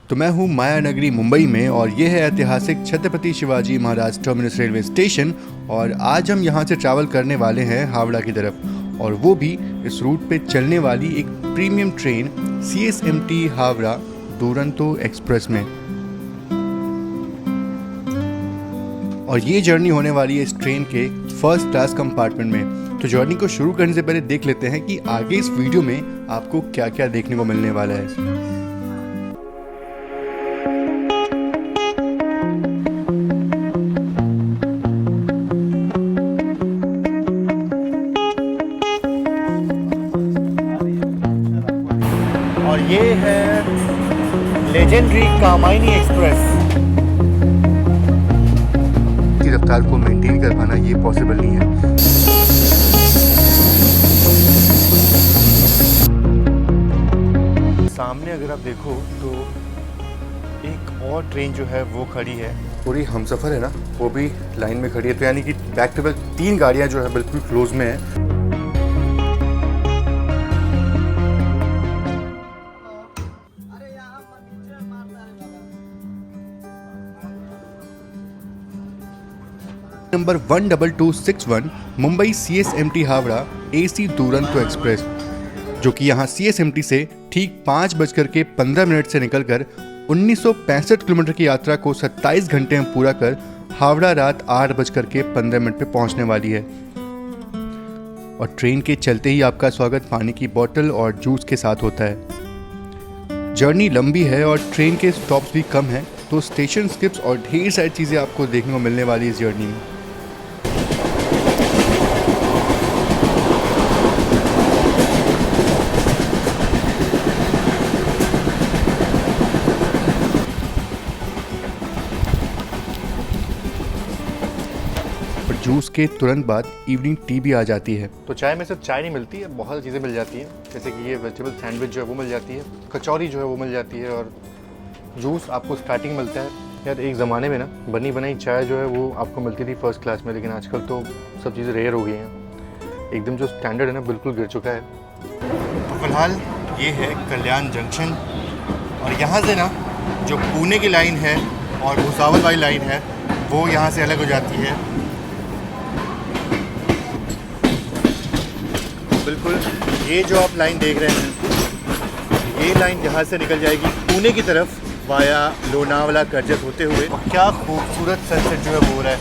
तो मैं हूँ माया नगरी मुंबई में और ये है ऐतिहासिक Chhatrapati Shivaji Maharaj terminus railway station. और आज हम यहाँ से ट्रैवल करने वाले हैं हावड़ा की तरफ, और वो भी इस रूट पे चलने वाली एक premium train CSMT Howrah Duronto express में। और ये जर्नी होने वाली है इस ट्रेन के फर्स्ट क्लास कंपार्टमेंट में। तो जर्नी को शुरू करने से पहले देख लेते हैं कि आगे इस वीडियो में आपको क्या क्या देखने को मिलने वाला है। और ये है लेजेंडरी कामायनी एक्सप्रेस। की रफ्तार को मेंटेन कर पाना ये पॉसिबल नहीं है। सामने अगर आप देखो तो एक और ट्रेन जो है वो खड़ी है। पूरी हमसफर है ना, वो भी लाइन में खड़ी है। तो यानी कि बैक टू बैक 3 गाड़ियां जो है बिल्कुल क्लोज में है। Number 12261 Mumbai CSMT Howrah AC Duronto express, जो कि यहाँ CSMT से ठीक 5:15 से निकलकर 1965 किलोमीटर की यात्रा को 27 घंटे में पूरा कर हावड़ा रात 8:15 पे पहुँचने वाली है। और ट्रेन के चलते ही आपका स्वागत पानी की बोतल और जूस के साथ होता है। जर्नी लंबी है और ट्रेन के स्टॉप्स भी कम हैं, तो स्टेशन स्किप्स और ढेर सारी चीज़ें आपको देखने को मिलने वाली इस जर्नी में। जूस के तुरंत बाद इवनिंग टी भी आ जाती है। तो चाय में सिर्फ चाय नहीं मिलती है, बहुत सारी चीज़ें मिल जाती हैं। जैसे कि ये वेजिटेबल सैंडविच जो है वो मिल जाती है, कचौरी जो है वो मिल जाती है, और जूस आपको स्टार्टिंग मिलता है। यार एक ज़माने में ना बनी बनाई चाय जो है वो आपको मिलती थी फर्स्ट क्लास में, लेकिन आजकल तो सब चीज़ें रेयर हो गई हैं। एकदम जो स्टैंडर्ड है ना बिल्कुल गिर चुका है। तो फिलहाल ये है कल्याण जंक्शन, और यहाँ से ना जो पुणे की लाइन है और भुसावल वाली लाइन है वो यहाँ से अलग हो जाती है। बिल्कुल ये जो आप लाइन देख रहे हैं, ये लाइन यहाँ से निकल जाएगी पुणे की तरफ वाया लोनावला कर्जत होते हुए। और क्या खूबसूरत सनसेट जो है वो हो रहा है।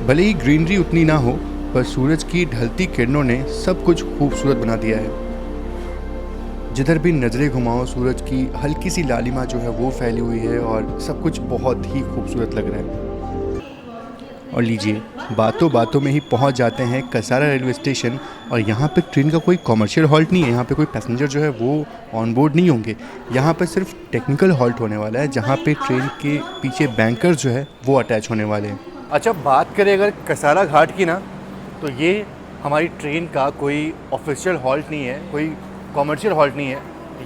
भले ही ग्रीनरी उतनी ना हो, पर सूरज की ढलती किरणों ने सब कुछ खूबसूरत बना दिया है। जिधर भी नज़रें घुमाओ सूरज की हल्की सी लालिमा जो है वो फैली हुई है, और सब कुछ बहुत ही खूबसूरत लग रहा है। और लीजिए, बातों बातों में ही पहुंच जाते हैं कसारा रेलवे स्टेशन। और यहाँ पे ट्रेन का कोई कमर्शियल हॉल्ट नहीं है, यहाँ पे कोई पैसेंजर जो है वो ऑन बोर्ड नहीं होंगे। यहाँ पे सिर्फ टेक्निकल हॉल्ट होने वाला है, जहाँ पे ट्रेन के पीछे बैंकर जो है वो अटैच होने वाले हैं। अच्छा, बात करें अगर कसारा घाट की ना, तो ये हमारी ट्रेन का कोई ऑफिशियल हॉल्ट नहीं है, कोई कॉमर्शियल हॉल्ट नहीं है।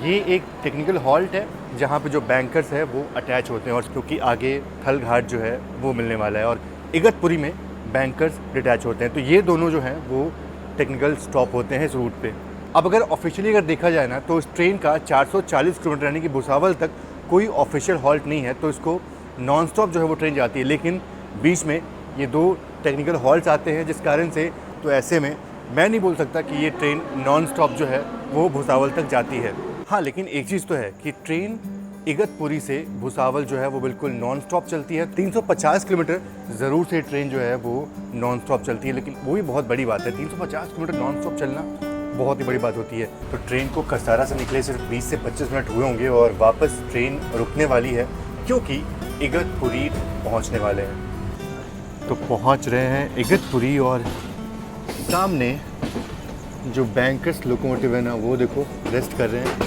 ये एक टेक्निकल हॉल्ट है जहाँ पे जो बैंकर्स है वो अटैच होते हैं, और क्योंकि आगे थल घाट जो है वो मिलने वाला है और इगतपुरी में बैंकर्स डिटैच होते हैं, तो ये दोनों जो हैं वो टेक्निकल स्टॉप होते हैं इस रूट पे। अब अगर ऑफिशियली अगर देखा जाए ना, तो इस ट्रेन का 440 किलोमीटर यानी कि भुसावल तक कोई ऑफिशियल हॉल्ट नहीं है, तो इसको नॉन स्टॉप जो है वो ट्रेन जाती है। लेकिन बीच में ये 2 टेक्निकल हॉल्ट्स आते हैं, जिस कारण से तो ऐसे में मैं नहीं बोल सकता कि ये ट्रेन नॉन स्टॉप जो है वो भुसावल तक जाती है। हाँ, लेकिन एक चीज़ तो है कि ट्रेन इगतपुरी से भुसावल जो है वो बिल्कुल नॉन स्टॉप चलती है। 350 किलोमीटर ज़रूर से ट्रेन जो है वो नॉन स्टॉप चलती है, लेकिन वो भी बहुत बड़ी बात है। 350 किलोमीटर नॉन स्टॉप चलना बहुत ही बड़ी बात होती है। तो ट्रेन को कसारा से निकले सिर्फ 20 से 25 मिनट हुए होंगे, और वापस ट्रेन रुकने वाली है क्योंकि इगतपुरी पहुँचने वाले हैं। तो पहुँच रहे हैं इगतपुरी, और सामने जो बैंकर्स लोकोमोटिव है ना वो देखो रेस्ट कर रहे हैं,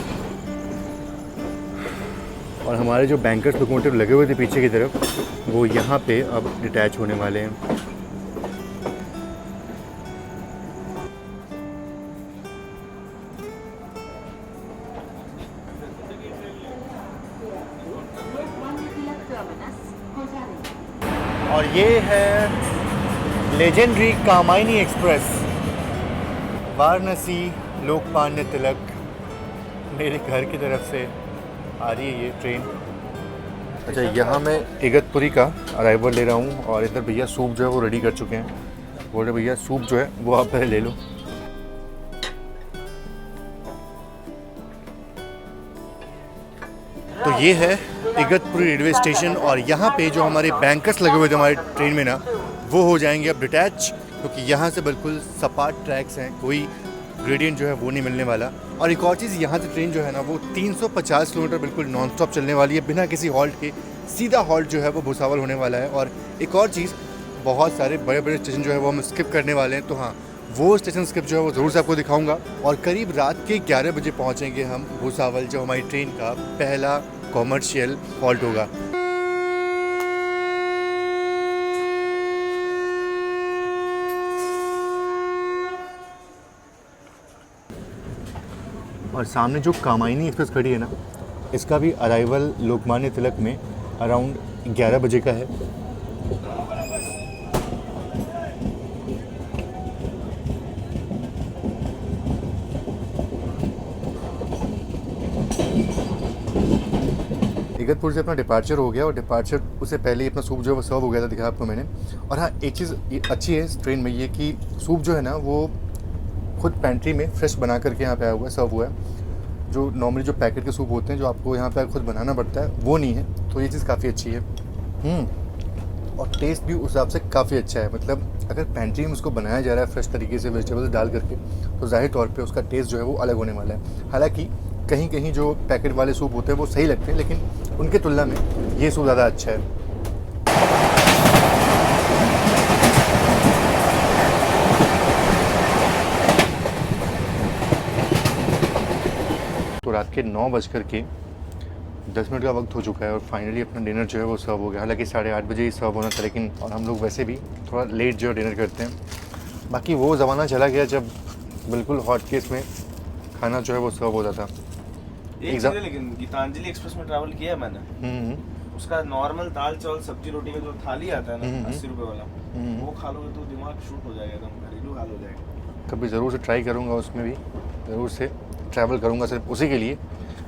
और हमारे जो बैंकर्स लोकोमोटिव लगे हुए थे पीछे की तरफ वो यहाँ पे अब डिटैच होने वाले हैं। और ये है लेजेंडरी कामायनी एक्सप्रेस, वाराणसी लोकमान्य तिलक। मेरे घर की तरफ से आ रही है ये ट्रेन। अच्छा, यहाँ मैं इगतपुरी का अराइवल ले रहा हूँ और इधर भैया सूप जो है वो रेडी कर चुके हैं। बोल रहे भैया सूप जो है वो आप पहले ले लो। तो ये है इगतपुरी रेलवे स्टेशन और यहाँ पे जो हमारे बैंकर्स लगे हुए थे हमारे ट्रेन में ना, वो हो जाएंगे अब डिटैच, क्योंकि यहाँ से बिल्कुल सपाट ट्रैक्स हैं, कोई ग्रेडियंट जो है वो नहीं मिलने वाला। और एक और चीज़, यहाँ से ट्रेन जो है ना वो 350 किलोमीटर बिल्कुल नॉन स्टॉप चलने वाली है, बिना किसी हॉल्ट के। सीधा हॉल्ट जो है वो भुसावल होने वाला है। और एक और चीज़, बहुत सारे बड़े बड़े स्टेशन जो है वो हम स्किप करने वाले हैं, तो हाँ वो स्टेशन स्किप जो है वो ज़रूर से आपको दिखाऊंगा। और करीब रात के 11 बजे पहुँचेंगे हम भुसावल, जो हमारी ट्रेन का पहला कॉमर्शियल हॉल्ट होगा। और सामने जो कामायनी एक्सप्रेस खड़ी है ना, इसका भी अराइवल लोकमान्य तिलक में अराउंड 11 बजे का है। इगतपुर से अपना डिपार्चर हो गया और डिपार्चर उससे पहले ही अपना सूप जो है वो सर्व हो गया था, दिखा आपको मैंने। और हाँ, एक चीज़ अच्छी है इस ट्रेन में ये कि सूप जो है ना वो खुद पेंट्री में फ्रेश बना करके यहाँ पे आया हुआ है, सर्व हुआ है। जो नॉर्मली जो पैकेट के सूप होते हैं जो आपको यहाँ पे खुद बनाना पड़ता है, वो नहीं है, तो ये चीज़ काफ़ी अच्छी है। और टेस्ट भी उस हिसाब से काफ़ी अच्छा है। मतलब अगर पेंट्री में उसको बनाया जा रहा है फ्रेश तरीके से वेजिटेबल्स डाल करके, तो ज़ाहिर तौर पे उसका टेस्ट जो है वो अलग होने वाला है। हालांकि कहीं कहीं जो पैकेट वाले सूप होते हैं वो सही लगते हैं, लेकिन उनके तुलना में ये सूप ज़्यादा अच्छा है। तो रात के 9:10 का वक्त हो चुका है और फाइनली अपना डिनर जो है वो सर्व हो गया। हालांकि 8:30 बजे ही सर्व होना था, लेकिन और हम लोग वैसे भी थोड़ा लेट जो है डिनर करते हैं। बाकी वो ज़माना चला गया जब बिल्कुल हॉट केस में खाना जो है वो सर्व होता था। लेकिन गीतांजलि एक्सप्रेस में ट्रैवल किया है मैंने। उसका नॉर्मल दाल चावल सब्जी रोटी का जो थाली आता है ना 80 रुपए वाला, वो खा लोगे तो दिमाग शूट हो जाएगा, एकदम घरेलू हाल हो जाएगा। कभी ज़रूर से ट्राई करूँगा, उसमें भी ज़रूर से ट्रैवल करूँगा सिर्फ उसी के लिए।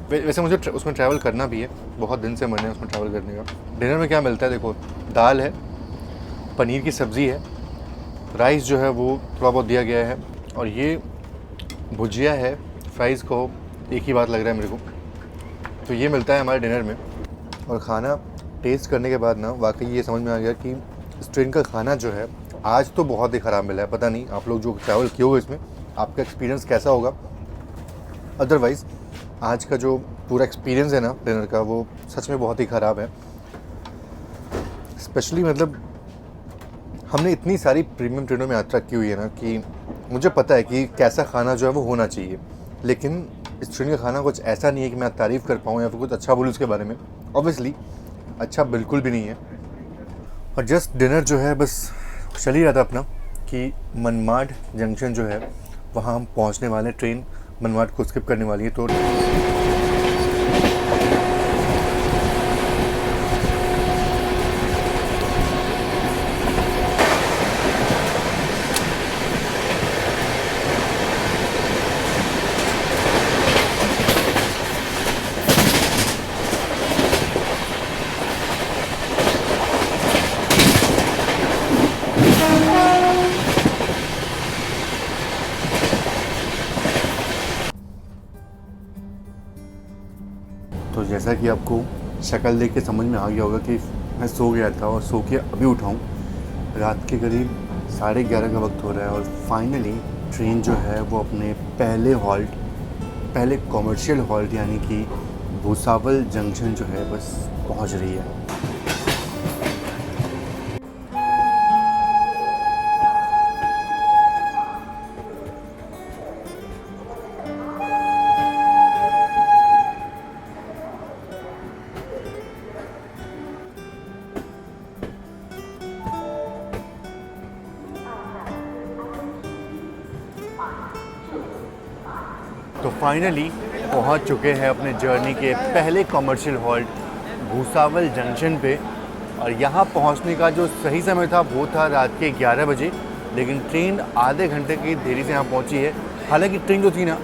वैसे मुझे उसमें ट्रैवल करना भी है, बहुत दिन से मन है उसमें ट्रैवल करने का। डिनर में क्या मिलता है देखो, दाल है, पनीर की सब्ज़ी है, राइस जो है वो थोड़ा बहुत दिया गया है, और ये भुजिया है, फ्राइज़ को एक ही बात लग रहा है मेरे को। तो ये मिलता है हमारे डिनर में। और खाना टेस्ट करने के बाद ना वाकई ये समझ में आ गया कि इस ट्रेन का खाना जो है आज तो बहुत ही ख़राब मिला है। पता नहीं आप लोग जो ट्रैवल किए होगे इसमें आपका एक्सपीरियंस कैसा होगा। अदरवाइज़ आज का जो पूरा एक्सपीरियंस है ना डिनर का, वो सच में बहुत ही ख़राब है। स्पेशली मतलब हमने इतनी सारी प्रीमियम ट्रेनों में यात्रा की हुई है ना कि मुझे पता है कि कैसा खाना जो है वो होना चाहिए, लेकिन इस ट्रेन का खाना कुछ ऐसा नहीं है कि मैं तारीफ़ कर पाऊँ या फिर कुछ अच्छा बोलूँ उसके बारे में। ऑब्वियसली अच्छा बिल्कुल भी नहीं है। और जस्ट डिनर जो है बस चल ही रहा था अपना कि मनमाड जंक्शन जो है वहाँ हम पहुँचने वाले हैं। ट्रेन मनमाड को स्किप करने वाली है। तो जैसा कि आपको शक्ल देख के समझ में आ गया होगा कि मैं सो गया था और सो के अभी उठा हूँ। रात के करीब 11:30 का वक्त हो रहा है और फाइनली ट्रेन जो है वो अपने पहले कॉमर्शियल हॉल्ट यानी कि भुसावल जंक्शन जो है बस पहुँच रही है। तो फाइनली पहुंच चुके हैं अपने जर्नी के पहले कॉमर्शियल हॉल्ट भूसावल जंक्शन पे और यहाँ पहुँचने का जो सही समय था वो था रात के 11 बजे, लेकिन ट्रेन आधे घंटे की देरी से यहाँ पहुँची है। हालांकि ट्रेन जो थी ना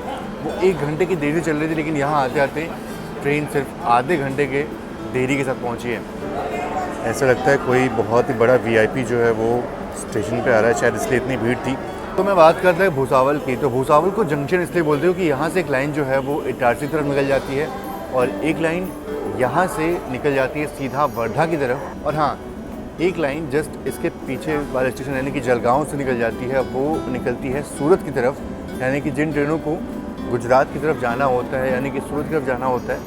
वो 1 घंटे की देरी से चल रही थी, लेकिन यहाँ आते आते ट्रेन सिर्फ आधे घंटे के देरी के साथ पहुँची है। ऐसा लगता है कोई बहुत ही बड़ा VIP जो है वो स्टेशन पे आ रहा है, शायद इसलिए इतनी भीड़ थी। तो मैं बात करता है भूसावल की, तो भूसावल को जंक्शन इसलिए बोलते हो कि यहाँ से एक लाइन जो है वो इटारसी की तरफ निकल जाती है और एक लाइन यहाँ से निकल जाती है सीधा वर्धा की तरफ, और हाँ एक लाइन जस्ट इसके पीछे वाले स्टेशन यानी कि जलगांव से निकल जाती है, वो निकलती है सूरत की तरफ। यानी कि जिन ट्रेनों को गुजरात की तरफ जाना होता है यानी कि सूरत की तरफ जाना होता है,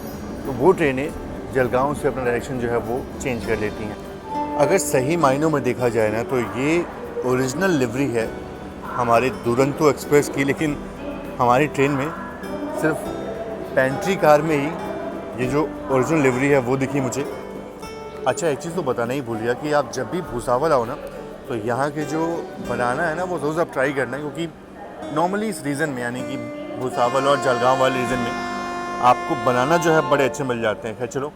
तो वो ट्रेनें जलगांव से अपना डायरेक्शन जो है वो चेंज कर लेती हैं। अगर सही मायनों में देखा जाए ना तो ये ओरिजिनल लिवरी है हमारे दुरंतो एक्सप्रेस की, लेकिन हमारी ट्रेन में सिर्फ पेंट्री कार में ही ये जो ओरिजिनल लिवरी है वो दिखी मुझे। अच्छा, एक चीज़ तो बताना ही भूल गया कि आप जब भी भूसावल आओ ना तो यहाँ के जो बनाना है ना वो ज़रूर आप ट्राई करना है, क्योंकि नॉर्मली इस रीजन में यानी कि भूसावल और जलगांव वाले रीजन में आपको बनाना जो है बड़े अच्छे मिल जाते हैं। खैर चलो,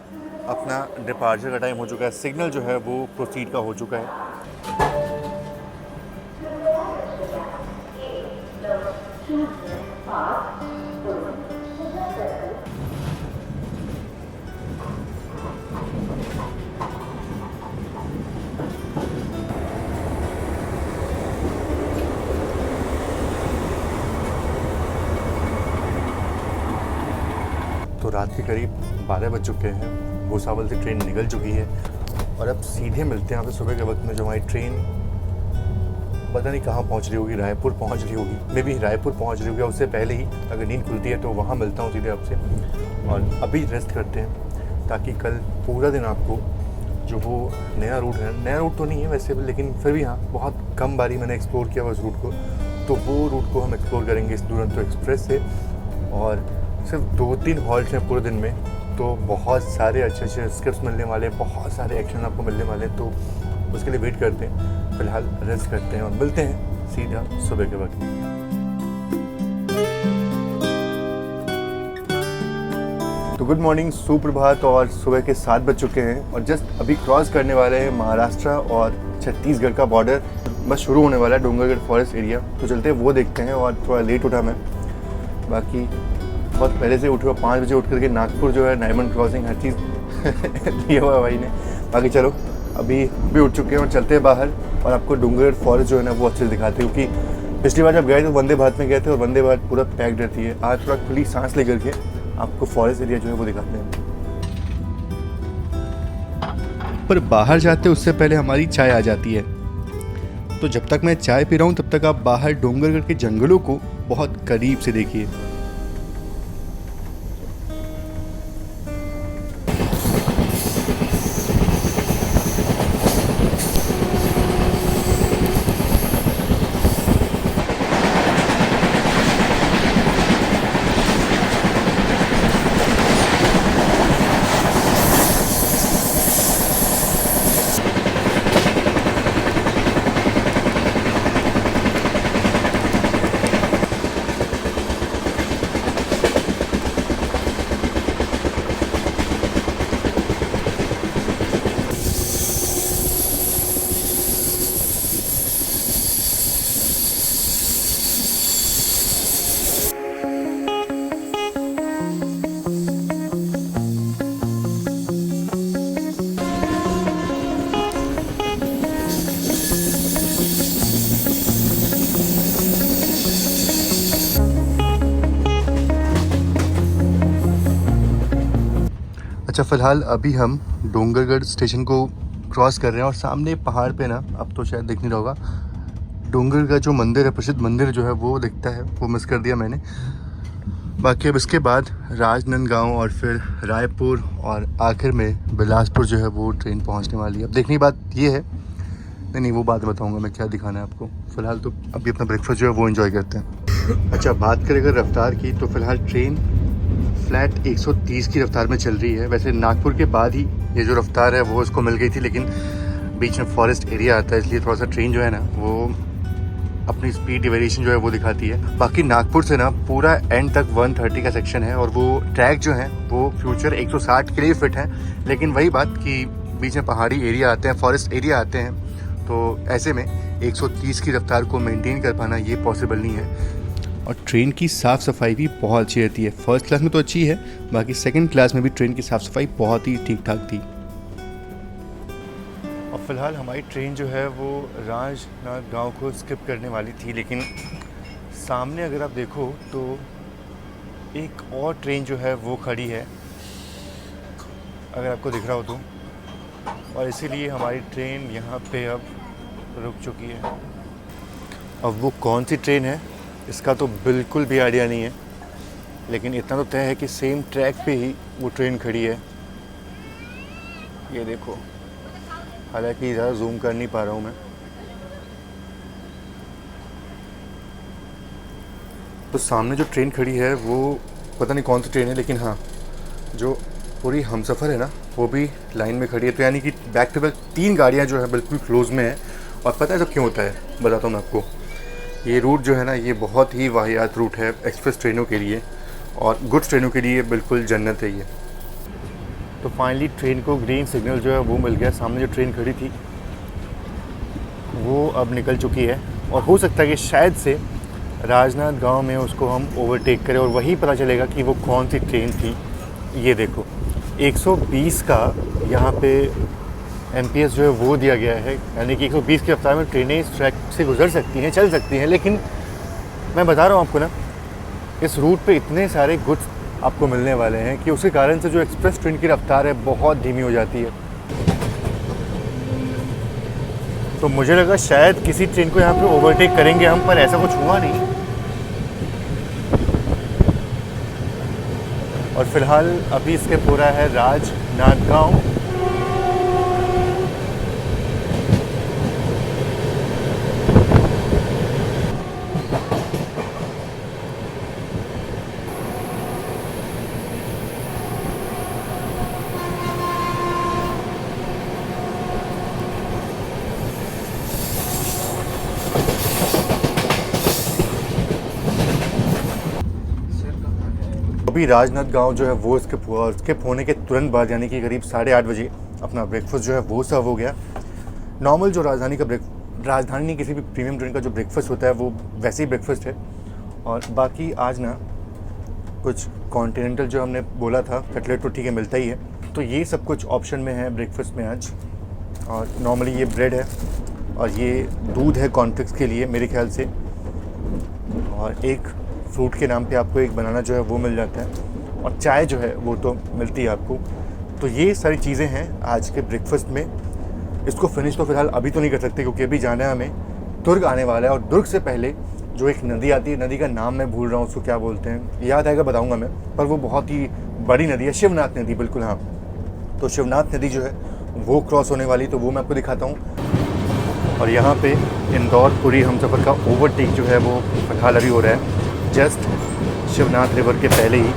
अपना डिपार्चर का टाइम हो चुका है, सिग्नल जो है वो प्रोसीड का हो चुका है। तो रात के करीब 12 बज चुके हैं, भूसावल से ट्रेन निकल चुकी है और अब सीधे मिलते हैं यहाँ पे सुबह के वक्त में। जो हमारी ट्रेन पता नहीं कहाँ पहुँच रही होगी, रायपुर पहुँच रही होगी, मे बी रायपुर पहुँच रही होगी, उससे पहले ही अगर नींद खुलती है तो वहाँ मिलता हूँ सीधे आपसे। और अभी रेस्ट करते हैं ताकि कल पूरा दिन आपको जो वो नया रूट है, नया रूट तो नहीं है वैसे भी, लेकिन फिर भी हाँ बहुत कम बारी मैंने एक्सप्लोर किया उस रूट को, तो वो रूट को हम एक्सप्लोर करेंगे इस दुरंतो एक्सप्रेस से। और सिर्फ 2-3 हॉल्ट हैं पूरे दिन में, तो बहुत सारे अच्छे स्क्रिप्ट्स मिलने वाले, बहुत सारे एक्शन आपको मिलने वाले, तो उसके लिए वेट करते हैं। फिलहाल रेस्ट करते हैं और मिलते हैं सीधा सुबह के वक्त। तो गुड मॉर्निंग, सुप्रभात, और सुबह के 7 बज चुके हैं और जस्ट अभी क्रॉस करने वाले हैं महाराष्ट्र और छत्तीसगढ़ का बॉर्डर। बस शुरू होने वाला है डूंगरगढ़ फॉरेस्ट एरिया, तो चलते हैं वो देखते हैं। और थोड़ा लेट उठा मैं, बाकी बहुत पहले से उठा, 5 बजे उठ करके नागपुर जो है नायमन क्रॉसिंग हर चीज़ लिया हुआ है भाई ने। बाकी चलो अभी भी उठ चुके हैं और चलते हैं बाहर और आपको डूंगरगढ़ फॉरेस्ट जो है ना वो अच्छे से दिखाते हैं, क्योंकि पिछली बार जब गए तो वंदे भारत में गए थे और वंदे भारत पूरा पैक्ड रहती है। आज थोड़ा खुली सांस लेकर के आपको फॉरेस्ट एरिया जो है वो दिखाते हैं। पर बाहर जाते उससे पहले हमारी चाय आ जाती है, तो जब तक मैं चाय पी रहा हूँ तब तक आप बाहर डोंगरगढ़ के जंगलों को बहुत करीब से देखिए। अच्छा, फ़िलहाल अभी हम डोंगरगढ़ स्टेशन को क्रॉस कर रहे हैं और सामने पहाड़ पे ना, अब तो शायद दिख नहीं रहा होगा, डोंगरगढ़ का जो मंदिर है, प्रसिद्ध मंदिर जो है वो दिखता है, वो मिस कर दिया मैंने। बाकी अब इसके बाद राजनांदगांव और फिर रायपुर और आखिर में बिलासपुर जो है वो ट्रेन पहुंचने वाली है। अब देखने की बात ये है, नहीं वो बात बताऊंगा मैं क्या दिखाना है आपको। फ़िलहाल तो अभी अपना ब्रेकफास्ट जो है वो एंजॉय करते हैं। अच्छा, बात करें अगर रफ्तार की, तो फ़िलहाल ट्रेन फ्लैट 130 की रफ्तार में चल रही है। वैसे नागपुर के बाद ही ये जो रफ्तार है वो इसको मिल गई थी, लेकिन बीच में फॉरेस्ट एरिया आता है, इसलिए थोड़ा सा ट्रेन जो है ना वो अपनी स्पीड वेरिएशन जो है वो दिखाती है। बाकी नागपुर से ना पूरा एंड तक 130 का सेक्शन है और वो ट्रैक जो है वो फ्यूचर 160 के लिए फिट है। लेकिन वही बात कि बीच में पहाड़ी एरिया आते हैं, फॉरेस्ट एरिया आते हैं, तो ऐसे में 130 की रफ्तार को मेंटेन कर पाना ये पॉसिबल नहीं है। और ट्रेन की साफ़ सफाई भी बहुत अच्छी रहती है। फर्स्ट क्लास में तो अच्छी है, बाकी सेकंड क्लास में भी ट्रेन की साफ़ सफाई बहुत ही ठीक ठाक थी। और फिलहाल हमारी ट्रेन जो है वो राजनांद गांव को स्किप करने वाली थी, लेकिन सामने अगर आप देखो तो एक और ट्रेन जो है वो खड़ी है, अगर आपको दिख रहा हो तो, और इसीलिए हमारी ट्रेन यहाँ पे अब रुक चुकी है। अब वो कौन सी ट्रेन है इसका तो बिल्कुल भी आइडिया नहीं है, लेकिन इतना तो तय है कि सेम ट्रैक पे ही वो ट्रेन खड़ी है। ये देखो, हालांकि ज़्यादा जूम कर नहीं पा रहा हूँ मैं। तो सामने जो ट्रेन खड़ी है वो पता नहीं कौन सी ट्रेन है, लेकिन हाँ जो पूरी हमसफ़र है ना वो भी लाइन में खड़ी है। तो यानी कि बैक टू बैक 3 गाड़ियाँ जो है बिल्कुल क्लोज में हैं। और पता है तो क्यों होता है, बताता हूँ मैं आपको। ये रूट जो है ना ये बहुत ही वाहियात रूट है एक्सप्रेस ट्रेनों के लिए, और गुड्स ट्रेनों के लिए बिल्कुल जन्नत है ये। तो फाइनली ट्रेन को ग्रीन सिग्नल जो है वो मिल गया। सामने जो ट्रेन खड़ी थी वो अब निकल चुकी है, और हो सकता है कि शायद से राजनांद गांव में उसको हम ओवरटेक करें और वही पता चलेगा कि वो कौन सी ट्रेन थी। ये देखो 120 का यहाँ पे MPS जो है वो दिया गया है, यानी कि 120 की रफ्तार में ट्रेनें इस ट्रैक से गुजर सकती हैं, चल सकती हैं। लेकिन मैं बता रहा हूँ आपको ना, इस रूट पे इतने सारे गुड्स आपको मिलने वाले हैं कि उसके कारण से जो एक्सप्रेस ट्रेन की रफ्तार है बहुत धीमी हो जाती है। तो मुझे लगा शायद किसी ट्रेन को यहाँ पे ओवरटेक करेंगे हम, पर ऐसा कुछ हुआ नहीं। और फिलहाल अभी स्किप हो रहा है राजनांद गांव। अभी राजनांद गांव जो है वो स्किप हुआ, और स्किप होने के तुरंत बाद यानी कि करीब 8:30 बजे अपना ब्रेकफास्ट जो है वो सर्व हो गया। नॉर्मल जो राजधानी नहीं, किसी भी प्रीमियम ट्रेन का जो ब्रेकफास्ट होता है वो वैसे ही ब्रेकफास्ट है। और बाकी आज ना कुछ कॉन्टिनेंटल जो हमने बोला था कटलेट तो ठीक है मिलता ही है, तो ये सब कुछ ऑप्शन में है ब्रेकफास्ट में आज। और नॉर्मली ये ब्रेड है और ये दूध है कॉर्नफ्लेक्स के लिए मेरे ख्याल से, और एक फ्रूट के नाम पे आपको एक बनाना जो है वो मिल जाता है, और चाय जो है वो तो मिलती है आपको। तो ये सारी चीज़ें हैं आज के ब्रेकफास्ट में। इसको फिनिश तो फ़िलहाल अभी तो नहीं कर सकते क्योंकि अभी जाना है हमें दुर्ग आने वाला है, और दुर्ग से पहले जो एक नदी आती है, नदी का नाम मैं भूल रहा हूँ, उसको क्या बोलते हैं, याद आएगा बताऊँगा मैं, पर वो बहुत ही बड़ी नदी है, शिवनाथ नदी, बिल्कुल हाँ। तो शिवनाथ नदी जो है वो क्रॉस होने वाली, तो वो मैं आपको दिखाता हूँ। और यहाँ पे इंदौर पुरी हमसफ़र का ओवरटेक जो है वो फिलहाल अभी हो रहा है, जस्ट शिवनाथ रिवर के पहले ही।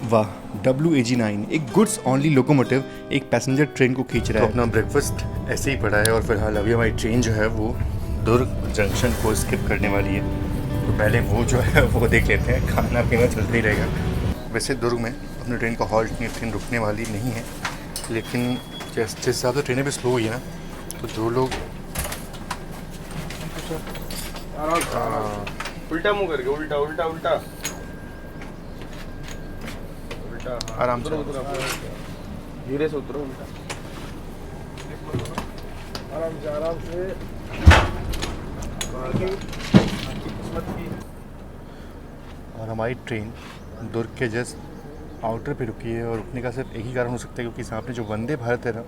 वाह, WAG9 एक गुड्स ओनली लोकोमोटिव एक पैसेंजर ट्रेन को खींच रहा तो है। अपना ब्रेकफास्ट ऐसे ही पड़ा है, और फिलहाल अभी हमारी ट्रेन जो है वो दुर्ग जंक्शन को स्किप करने वाली है। तो पहले वो जो है वो देख लेते हैं, खाना पीना चलता ही रहेगा। वैसे दुर्ग में अपनी ट्रेन का हॉल्ट नहीं, ट्रेन रुकने वाली नहीं है, लेकिन जिस हिसाब से ट्रेनें भी स्लो हुई है ना, तो जो लोग उल्टा मुंह करके, उल्टा उल्टा उल्टा उल्टा, हाँ। आराम से धीरे से उतरो, उल्टा आराम से और हमारी ट्रेन दुर्ग के जस्ट आउटर पे रुकी है, और रुकने का सिर्फ एक ही कारण हो सकता है क्योंकि सामने जो वंदे भारत है ना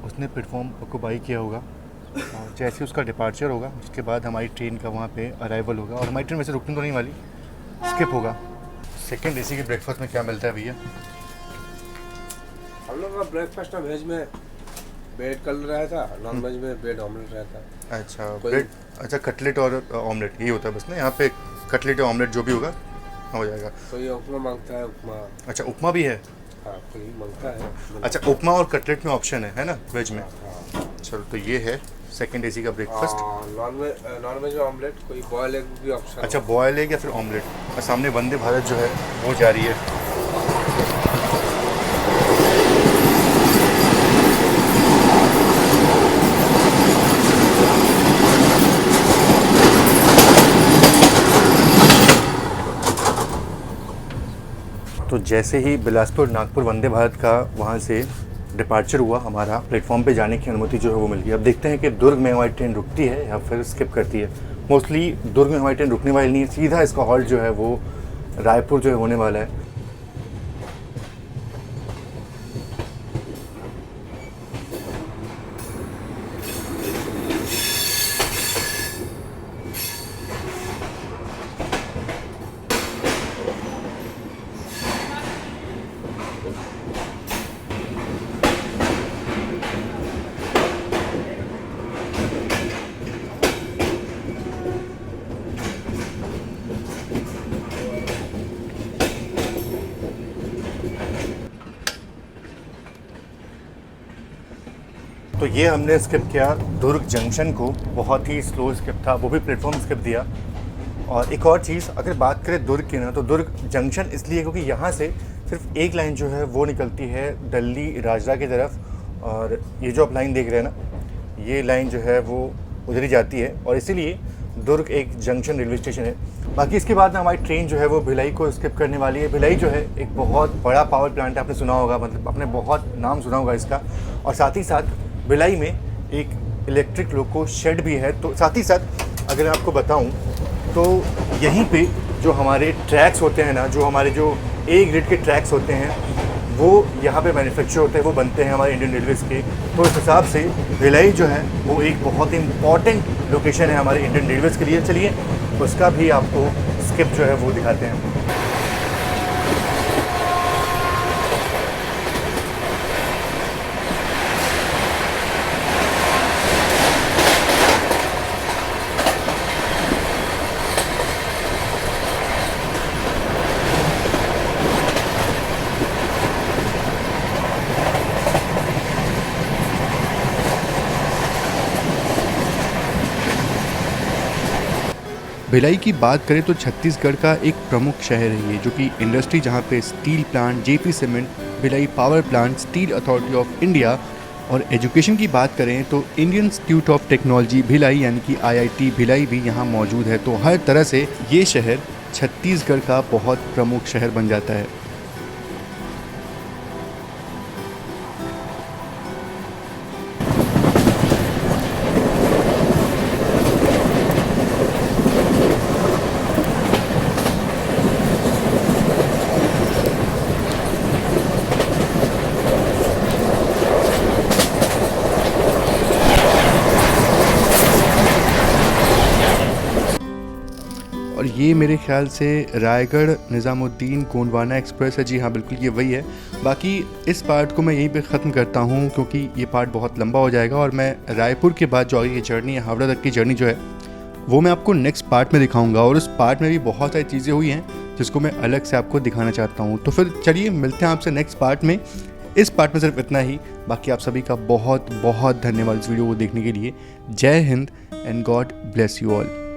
उसने प्लेटफॉर्म ऑक्यूपाई किया होगा, और जैसे उसका डिपार्चर होगा उसके बाद हमारी ट्रेन का वहाँ पे अराइवल होगा। और हमारी ट्रेन वैसे रुकने तो नहीं वाली, स्किप होगा। सेकंड एसी के ब्रेकफास्ट में क्या मिलता है भैया? हम लोग का ब्रेकफास्ट है वेज में ब्रेड कलर रहता, नॉन वेज में ब्रेड ऑमलेट रहता। अच्छा कोई- ब्रेड, अच्छा कटलेट और ऑमलेट यही होता है बस ना, यहाँ पे कटलेट या ऑमलेट जो भी होगा हो जाएगा। कोई उपमा मांगता है, उपमा। अच्छा उपमा भी है, हाँ, कोई मांगता है। अच्छा उपमा और कटलेट में ऑप्शन है ना वेज में। हाँ, चलो तो ये है सेकंड एसी का ब्रेकफास्ट। नॉन वेज में ऑमलेट, कोई बॉयल एग भी ऑप्शन। अच्छा बॉयल एग या फिर ऑमलेट। और सामने वंदे भारत जो है वो जा रही है। तो जैसे ही बिलासपुर नागपुर वंदे भारत का वहाँ से डिपार्चर हुआ, हमारा प्लेटफॉर्म पे जाने की अनुमति जो है वो मिल गई। अब देखते हैं कि दुर्ग में हमारी ट्रेन रुकती है या फिर स्किप करती है। मोस्टली दुर्ग में हमारी ट्रेन रुकने वाली नहीं है, सीधा इसका हॉल्ट जो है वो रायपुर जो है होने वाला है। तो ये हमने स्किप किया दुर्ग जंक्शन को, बहुत ही स्लो स्किप था, वो भी प्लेटफॉर्म स्किप दिया। और एक और चीज़ अगर बात करें दुर्ग की ना, तो दुर्ग जंक्शन इसलिए क्योंकि यहाँ से सिर्फ एक लाइन जो है वो निकलती है दिल्ली राजरा की तरफ, और ये जो आप लाइन देख रहे हैं ना, ये लाइन जो है वो उधर ही जाती है, और इसीलिए दुर्ग एक जंक्शन रेलवे स्टेशन है। बाकी इसके बाद ना हमारी ट्रेन जो है वो भिलाई को स्किप करने वाली है। भिलाई जो है एक बहुत बड़ा पावर प्लांट है, आपने सुना होगा, मतलब आपने बहुत नाम सुना होगा इसका। और साथ ही साथ भिलाई में एक इलेक्ट्रिक लोको शेड भी है। तो साथ ही साथ अगर आपको बताऊं तो यहीं पे जो हमारे ट्रैक्स होते हैं ना, जो हमारे जो ए ग्रेड के ट्रैक्स होते हैं वो यहाँ पे मैन्युफैक्चर होते हैं, वो बनते हैं हमारे इंडियन रेलवेज़ के। तो इस हिसाब से भिलाई जो है वो एक बहुत इंपॉर्टेंट लोकेशन है हमारे इंडियन रेलवेज़ के लिए। चलिए उसका भी आपको स्किप जो है वो दिखाते हैं। भिलाई की बात करें तो छत्तीसगढ़ का एक प्रमुख शहर है ये, जो कि इंडस्ट्री जहाँ पे steel plant, JP cement, Bhilai power plant, steel authority of India, और एजुकेशन की बात करें तो Indian institute of technology Bhilai यानी कि IIT भिलाई भी यहाँ मौजूद है। तो हर तरह से ये शहर छत्तीसगढ़ का बहुत प्रमुख शहर बन जाता है। और ये मेरे ख्याल से रायगढ़ निज़ामुद्दीन गोंडवाना एक्सप्रेस है। जी हाँ, बिल्कुल ये वही है। बाकी इस पार्ट को मैं यहीं पे ख़त्म करता हूँ क्योंकि ये पार्ट बहुत लंबा हो जाएगा, और मैं रायपुर के बाद जो आगे की जर्नी है, हावड़ा तक की जर्नी जो है, वो मैं आपको नेक्स्ट पार्ट में दिखाऊंगा। और उस पार्ट में भी बहुत सारी चीज़ें हुई हैं जिसको मैं अलग से आपको दिखाना चाहता हूँ। तो फिर चलिए मिलते हैं आपसे नेक्स्ट पार्ट में। इस पार्ट में सिर्फ इतना ही। बाकी आप सभी का बहुत बहुत धन्यवाद इस वीडियो को देखने के लिए। जय Hind and God bless you all.